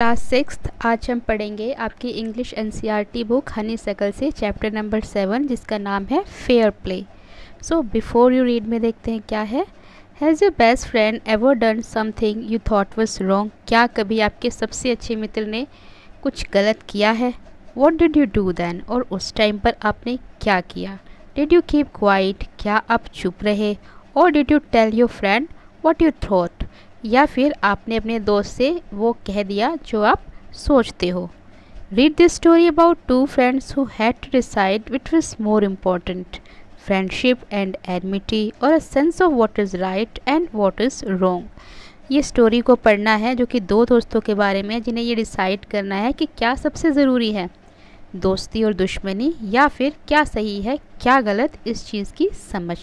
Class sixth आज हम पढ़ेंगे आपकी इंग्लिश एनसीईआरटी बुक हनीसकल से चैप्टर नंबर 7 जिसका नाम है fair play. So before you read में देखते हैं क्या है। Has your best friend ever done something you thought was wrong? क्या कभी आपके सबसे अच्छे मित्र ने कुछ गलत किया है? What did you do then? और उस टाइम पर आपने क्या किया? Did you keep quiet? क्या आप चुप रहे? और did you tell your friend what you thought? या फिर आपने अपने दोस्त से वो कह दिया जो आप सोचते हो। Read this story about two friends who had to decide which was more important, friendship and enmity और a sense of what is right and what is wrong. ये स्टोरी को पढ़ना है जो कि दो दोस्तों के बारे में जिन्हें ये डिसाइड करना है कि क्या सबसे ज़रूरी है, दोस्ती और दुश्मनी, या फिर क्या सही है क्या गलत, इस चीज़ की समझ।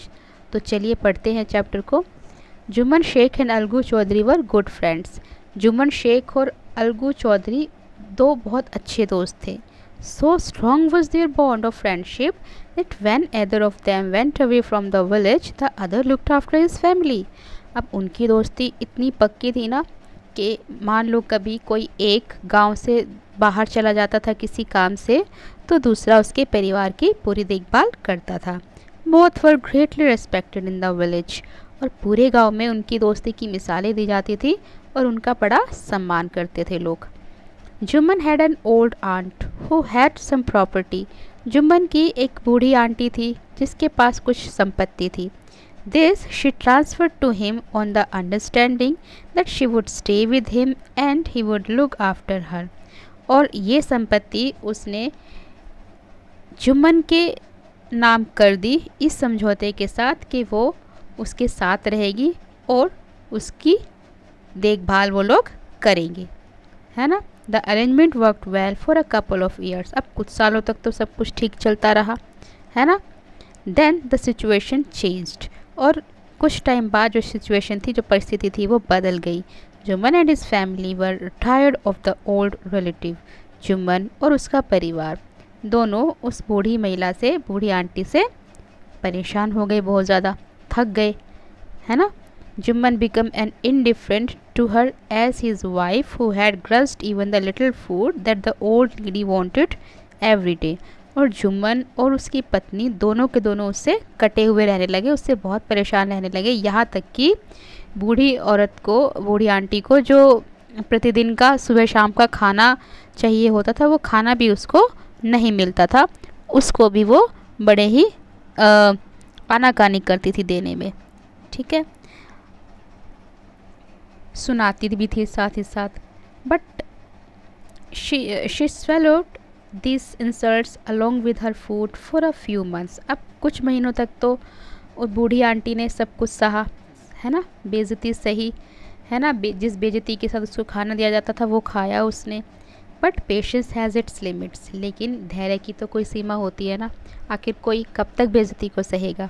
तो चलिए पढ़ते हैं चैप्टर को। Jumman Shaikh and Algu Chaudhari were good friends. Jumman Shaikh और अलगू चौधरी दो बहुत अच्छे दोस्त थे। So strong was their bond of friendship that when either of them went away from the village the other looked after his family. अब उनकी दोस्ती इतनी पक्की थी ना कि मान लो कभी कोई एक गांव से बाहर चला जाता था किसी काम से तो दूसरा उसके परिवार की पूरी देखभाल करता था। Both were greatly respected in the village और पूरे गांव में उनकी दोस्ती की मिसालें दी जाती थी और उनका बड़ा सम्मान करते थे लोग। Jumman had an old aunt who had sum property. Jumman की एक बूढ़ी आंटी थी जिसके पास कुछ संपत्ति थी। This she transferred to him on the understanding that she would stay with him and he would look after her. और ये संपत्ति उसने जुम्मन के नाम कर दी इस समझौते के साथ कि वो उसके साथ रहेगी और उसकी देखभाल वो लोग करेंगे, है ना। The arrangement worked well for a couple of years. अब कुछ सालों तक तो सब कुछ ठीक चलता रहा, है ना। देन द सिचुएशन चेंज्ड और कुछ टाइम बाद जो सिचुएशन थी, जो परिस्थिति थी, वो बदल गई। Jumman and his family were tired of the old relative. Jumman और उसका परिवार दोनों उस बूढ़ी महिला से, बूढ़ी आंटी से परेशान हो गए, बहुत ज़्यादा थक गए, है ना। Jumman become an indifferent to her as his wife who had grudged even the little food that the old lady wanted every day. और जुम्मन और उसकी पत्नी दोनों के दोनों उससे कटे हुए रहने लगे, उससे बहुत परेशान रहने लगे, यहाँ तक कि बूढ़ी औरत को, बूढ़ी आंटी को जो प्रतिदिन का सुबह शाम का खाना चाहिए होता था वो खाना भी उसको नहीं मिलता था, उसको भी वो बड़े ही आनाकानी करती थी देने में, ठीक है, सुनाती भी थी साथ ही साथ। But she swallowed these insults along with her food for a few months। अब कुछ महीनों तक तो उस बूढ़ी आंटी ने सब कुछ सहा, है ना, बेइज्जती सही, है ना, जिस बेइज्जती के साथ उसको खाना दिया जाता था वो खाया उसने। But patience has its limits. लेकिन धैर्य की तो कोई सीमा होती है ना, आखिर कोई कब तक बेइज्जती को सहेगा।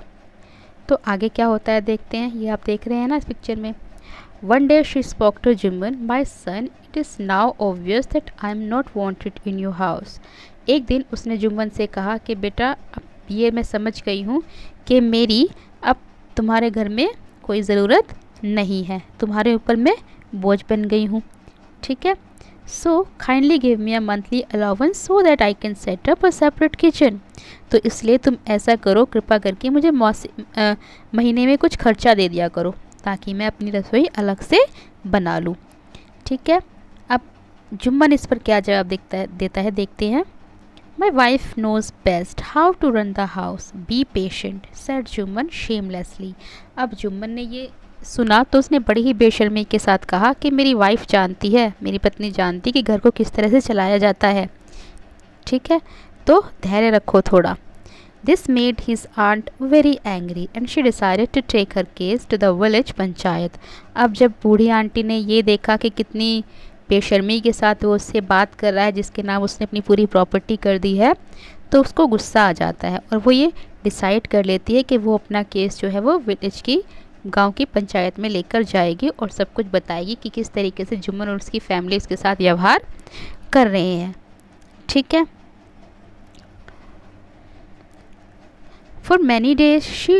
तो आगे क्या होता है देखते हैं, ये आप देख रहे हैं ना इस पिक्चर में। One day she spoke to Jumman, my son it is now obvious that I am not wanted in your house. एक दिन उसने जुम्मन से कहा कि बेटा अब ये मैं समझ गई हूँ कि मेरी अब तुम्हारे घर में कोई ज़रूरत नहीं है, तुम्हारे ऊपर मैं बोझ बन गई हूँ, ठीक है। So kindly give me a monthly allowance so that I can set up a separate kitchen. तो इसलिए तुम ऐसा करो, कृपा करके मुझे महीने में कुछ खर्चा दे दिया करो ताकि मैं अपनी रसोई अलग से बना लूँ, ठीक है। अब जुम्मन इस पर क्या जवाब देता है देखते हैं। My wife knows best how to run the house, be patient, said Jumman shamelessly. अब जुम्मन ने ये सुना तो उसने बड़ी ही बेशर्मी के साथ कहा कि मेरी वाइफ जानती है, मेरी पत्नी जानती कि घर को किस तरह से चलाया जाता है, ठीक है, तो धैर्य रखो थोड़ा। This made his aunt very angry and she decided to take her case to the village panchayat. अब जब बूढ़ी आंटी ने ये देखा कि कितनी बेशर्मी के साथ वो उससे बात कर रहा है जिसके नाम उसने अपनी पूरी प्रॉपर्टी कर दी है, तो उसको गुस्सा आ जाता है और वो ये डिसाइड कर लेती है कि वो अपना केस जो है वो विलेज की, गांव की पंचायत में लेकर जाएगी और सब कुछ बताएगी कि किस तरीके से जुम्मन और उसकी फैमिली उसके साथ व्यवहार कर रहे हैं, ठीक है। For many days she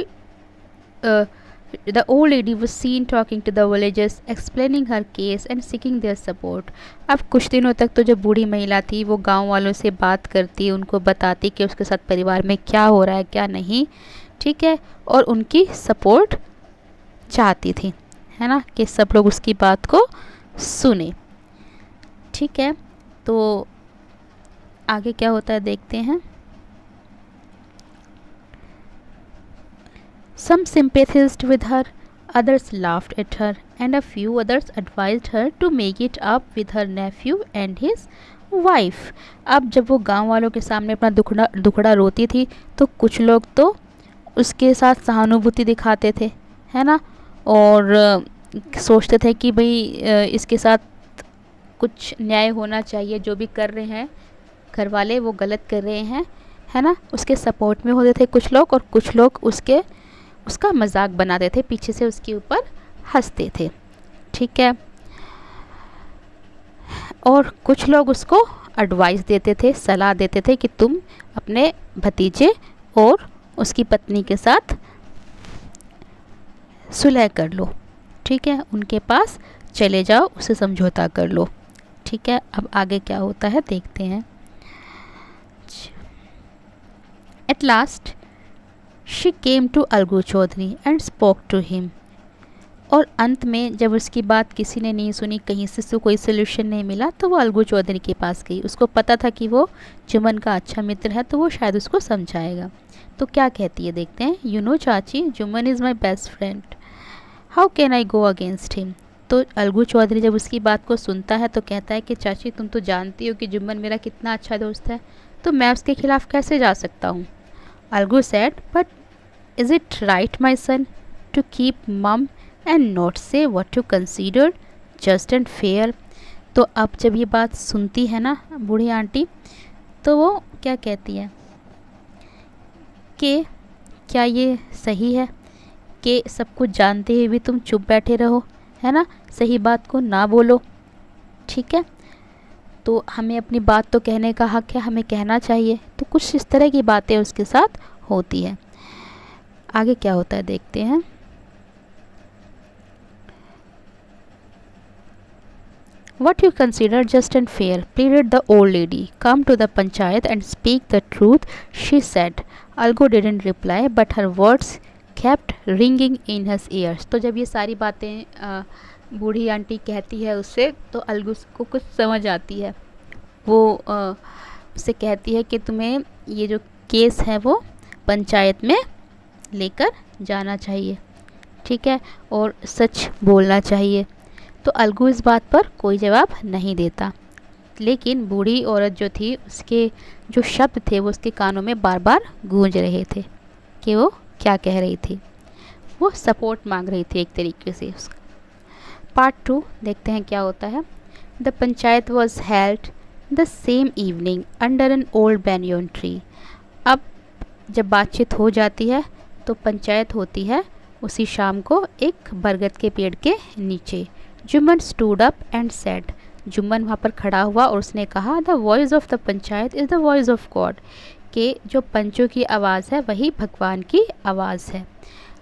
The old lady was seen talking to the villagers, explaining her case and seeking their support. अब कुछ दिनों तक तो जो बूढ़ी महिला थी वो गांव वालों से बात करती, उनको बताती कि उसके साथ परिवार में क्या हो रहा है क्या नहीं, ठीक है, और उनकी सपोर्ट चाहती थी, है ना, कि सब लोग उसकी बात को सुने। ठीक है, तो आगे क्या होता है देखते हैं। Some sympathized with her, others laughed at her, and a few others advised her to make it up with her nephew and his wife. अब जब वो गांव वालों के सामने अपना दुखड़ा रोती थी तो कुछ लोग तो उसके साथ सहानुभूति दिखाते थे, है ना, और सोचते थे कि भाई इसके साथ कुछ न्याय होना चाहिए, जो भी कर रहे हैं घर वाले वो गलत कर रहे हैं, है ना, उसके सपोर्ट में होते थे कुछ लोग, और कुछ लोग उसका मजाक बनाते थे, पीछे से उसके ऊपर हंसते थे। ठीक है, और कुछ लोग उसको एडवाइस देते थे, सलाह देते थे कि तुम अपने भतीजे और उसकी पत्नी के साथ सुलह कर लो, ठीक है, उनके पास चले जाओ, उससे समझौता कर लो। ठीक है, अब आगे क्या होता है देखते हैं। At last she came to Algu Chaudhary and spoke to him. और अंत में जब उसकी बात किसी ने नहीं सुनी, कहीं से कोई सोल्यूशन नहीं मिला, तो वो अलगू चौधरी के पास गई। उसको पता था कि वो जुम्मन का अच्छा मित्र है, तो वो शायद उसको समझाएगा। तो क्या कहती है देखते हैं। यू नो चाची, Jumman is my best friend, how can I go against him. तो अलगू चौधरी जब उसकी बात को सुनता है तो कहता है कि चाची तुम तो जानती हो कि जुम्मन मेरा कितना अच्छा दोस्त है, तो मैं उसके खिलाफ़ कैसे जा सकता हूँ। Algu said, but is it right my son to keep mum and not say what you consider just and fair. तो अब जब ये बात सुनती है ना बूढ़ी आंटी, तो वो क्या कहती है कि क्या ये सही है कि सब कुछ जानते हुए भी तुम चुप बैठे रहो, है ना, सही बात को ना बोलो। ठीक है, तो हमें अपनी बात तो कहने का हक है, हमें कहना चाहिए। तो कुछ इस तरह की बातें उसके साथ होती है। आगे क्या होता है देखते हैं। What you consider just and fair, pleaded the old lady. Come to the panchayat and speak the truth, she said. Algu didn't reply, but her words kept ringing in his ears. तो जब ये सारी बातें बूढ़ी aunty कहती है उससे, तो अलगू को कुछ समझ आती है। वो उससे कहती है कि तुम्हें ये जो केस है वो पंचायत में लेकर जाना चाहिए, ठीक है, और सच बोलना चाहिए। तो अलगू इस बात पर कोई जवाब नहीं देता, लेकिन बूढ़ी औरत जो थी उसके जो शब्द थे वो उसके कानों में बार बार गूंज रहे थे कि वो क्या कह रही थी। वो सपोर्ट मांग रही थी एक तरीके से उसका। पार्ट 2 देखते हैं क्या होता है। The panchayat was held the same evening under an old banyan tree. अब जब बातचीत हो जाती है तो पंचायत होती है उसी शाम को एक बरगद के पेड़ के नीचे। Jumman stood up and said, Jumman वहाँ पर खड़ा हुआ और उसने कहा, the voice of the panchayat is the voice of God, कि जो पंचों की आवाज़ है वही भगवान की आवाज़ है।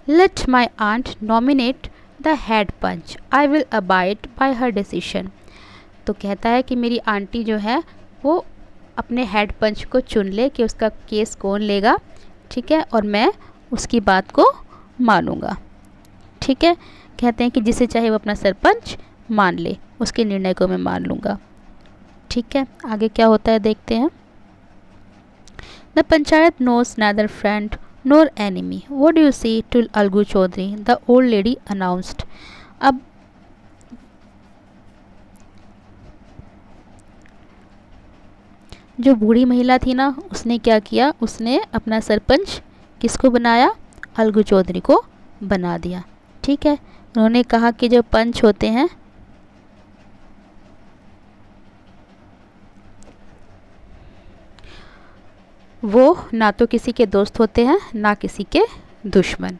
Let my aunt nominate the head panch, I will abide by her decision. तो कहता है कि मेरी आंटी जो है वो अपने हेड पंच को चुन ले कि उसका केस कौन लेगा, ठीक है, और मैं उसकी बात को मानूंगा। ठीक है, कहते हैं कि जिसे चाहे वो अपना सरपंच मान ले, उसके निर्णय को मैं मान लूँगा। ठीक है, आगे क्या होता है देखते हैं। The panchayat knows neither friend nor enemy, what do you say to Algu Chaudhary, the old lady announced. अब जो बूढ़ी महिला थी ना, उसने क्या किया, उसने अपना सरपंच किसको बनाया, अलगू चौधरी को बना दिया। ठीक है, उन्होंने कहा कि जो पंच होते हैं वो ना तो किसी के दोस्त होते हैं ना किसी के दुश्मन।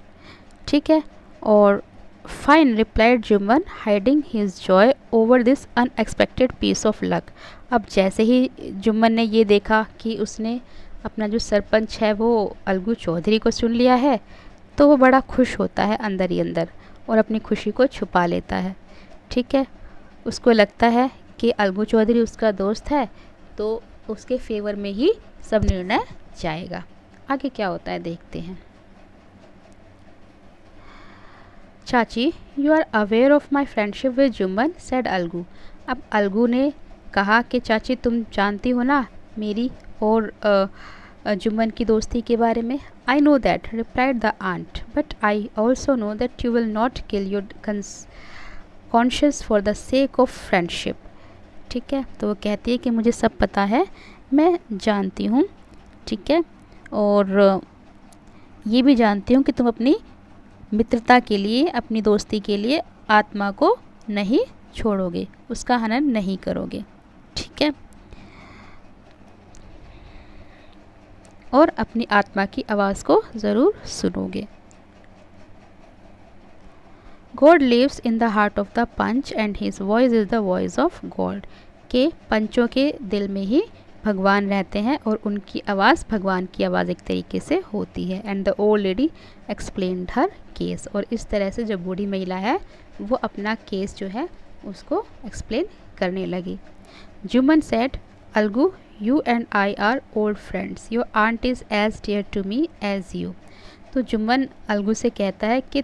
ठीक है, और fine replied Jumman hiding his joy over this unexpected piece of luck. अब जैसे ही जुम्मन ने ये देखा कि उसने अपना जो सरपंच है वो अलगू चौधरी को चुन लिया है, तो वो बड़ा खुश होता है अंदर ही अंदर और अपनी खुशी को छुपा लेता है। ठीक है, उसको लगता है कि अलगू चौधरी उसका दोस्त है तो उसके फेवर में ही सब निर्णय जाएगा। आगे क्या होता है देखते हैं। Chachi, you are aware of my friendship with Jumman, said Algu. अब अलगू ने कहा कि चाची तुम जानती हो ना मेरी और जुम्मन की दोस्ती के बारे में। I know that, replied the aunt, but I also know that you will not kill your conscious for the sake of friendship. ठीक है, तो वो कहती है कि मुझे सब पता है, मैं जानती हूँ। ठीक है, और ये भी जानती हूँ कि तुम अपनी मित्रता के लिए, अपनी दोस्ती के लिए आत्मा को नहीं छोड़ोगे, उसका हनन नहीं करोगे। ठीक है, और अपनी आत्मा की आवाज़ को ज़रूर सुनोगे। God lives in the heart of the panch and his voice is the voice of God. के पंचों के दिल में ही भगवान रहते हैं और उनकी आवाज़ भगवान की आवाज़ एक तरीके से होती है। And the old lady explained her case, और इस तरह से जो बूढ़ी महिला है वो अपना केस जो है उसको एक्सप्लेन करने लगी। Jumman said, Algu, you and I are old friends, your aunt is as dear to me as you. तो जुम्मन अलगू से कहता है कि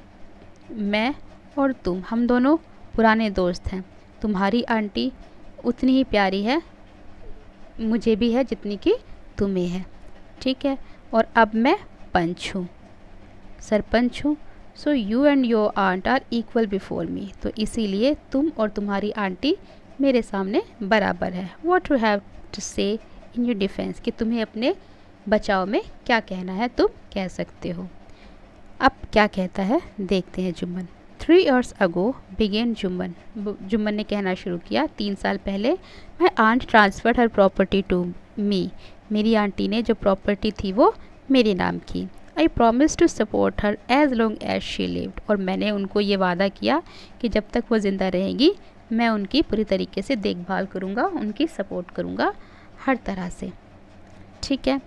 मैं और तुम, हम दोनों पुराने दोस्त हैं, तुम्हारी आंटी उतनी ही प्यारी है मुझे भी है जितनी कि तुम्हें है। ठीक है, और अब मैं पंच हूँ, सरपंच हूँ। So you and your aunt are equal before me, तो इसीलिए तुम और तुम्हारी आंटी मेरे सामने बराबर है। व्हाट यू हैव टू से इन योर डिफेंस, कि तुम्हें अपने बचाव में क्या कहना है तुम कह सकते हो। अब क्या कहता है देखते हैं Jumman. 3 years ago began Jumman, Jumman ने कहना शुरू किया 3 साल पहले, my aunt transferred her property to me, मेरी आंटी ने जो प्रॉपर्टी थी वो मेरे नाम की। I promise to support her as long as she lived, और मैंने उनको ये वादा किया कि जब तक वो ज़िंदा रहेगी मैं उनकी पूरी तरीके से देखभाल करूँगा, उनकी सपोर्ट करूँगा हर तरह से। ठीक है,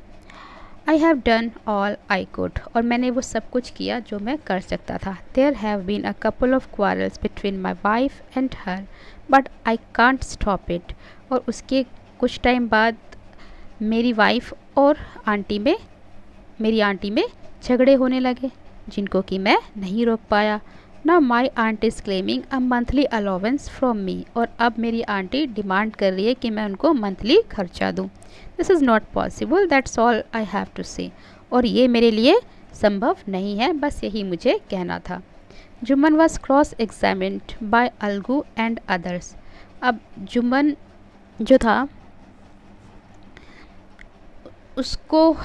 I have done all I could, और मैंने वो सब कुछ किया जो मैं कर सकता था। There have been a couple of quarrels between my wife and her, but I can't stop it, और उसके कुछ टाइम बाद मेरी वाइफ और मेरी आंटी में झगड़े होने लगे जिनको कि मैं नहीं रोक पाया। Now my aunt is claiming a monthly allowance from me, और अब मेरी आंटी डिमांड कर रही है कि मैं उनको मंथली खर्चा दूँ। This is not possible, that's all I have to say, और ये मेरे लिए संभव नहीं है, बस यही मुझे कहना था। Jumman was cross examined bye Algu and others. अब जुम्मन जो था उसको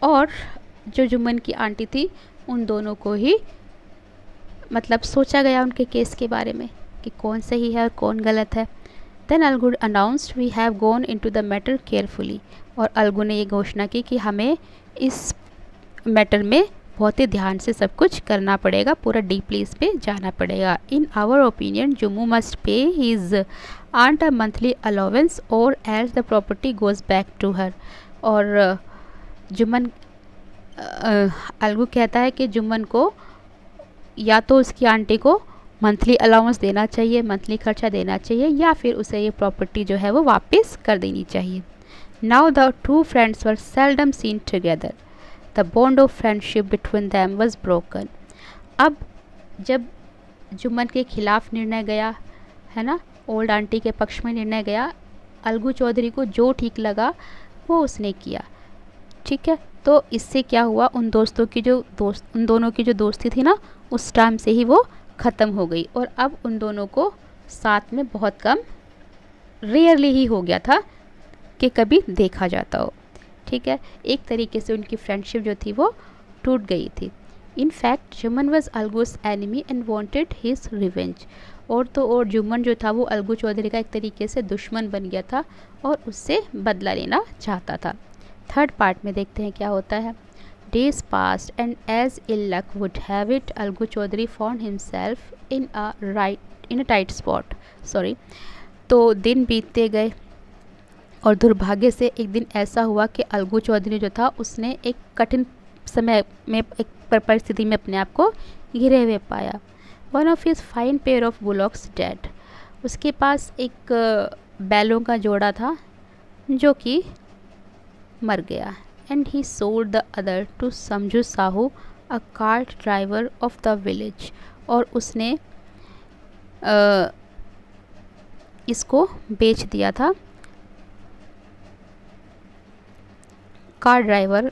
और जो जुम्मन की आंटी थी उन दोनों को ही मतलब सोचा गया उनके केस के बारे में कि कौन सही है और कौन गलत है। Then Algu announced, we have gone into the matter carefully, और अलगू ने ये घोषणा की कि हमें इस मैटर में बहुत ही ध्यान से सब कुछ करना पड़ेगा, पूरा डीपली इस पे जाना पड़ेगा। In our opinion Jummu must pay his aunt a monthly allowance or else the property goes back to her. और जुम्मन अलगू कहता है कि जुम्मन को या तो उसकी आंटी को मंथली अलाउंस देना चाहिए, मंथली खर्चा देना चाहिए, या फिर उसे ये प्रॉपर्टी जो है वो वापस कर देनी चाहिए। Now the two friends were seldom seen together, the bond of friendship between them was broken. अब जब जुम्मन के खिलाफ निर्णय गया है ना, ओल्ड आंटी के पक्ष में निर्णय गया, अलगू चौधरी को जो ठीक लगा वो उसने किया। ठीक है, तो इससे क्या हुआ, उन दोनों की जो दोस्ती थी ना उस टाइम से ही वो ख़त्म हो गई, और अब उन दोनों को साथ में बहुत कम, रेयरली ही हो गया था कि कभी देखा जाता हो। ठीक है, एक तरीके से उनकी फ्रेंडशिप जो थी वो टूट गई थी। In fact Jumman was Algu's enemy and wanted his revenge, और तो और जुम्मन जो था वो अलगू चौधरी का एक तरीके से दुश्मन बन गया था और उससे बदला लेना चाहता था। थर्ड पार्ट में देखते हैं क्या होता है। Days passed and as ill luck would have it, Algu Chaudhary found himself in a tight spot. तो दिन बीतते गए और दुर्भाग्य से एक दिन ऐसा हुआ कि अलगू चौधरी जो था उसने एक कठिन समय में एक परिस्थिति में अपने आप को घिरे हुए पाया। One of his fine pair of bullocks dead, उसके पास एक बैलों का जोड़ा था जो कि मर गया। And he sold the other to Samjhu Sahu a cart driver of the village, और उसने इसको बेच दिया था कार ड्राइवर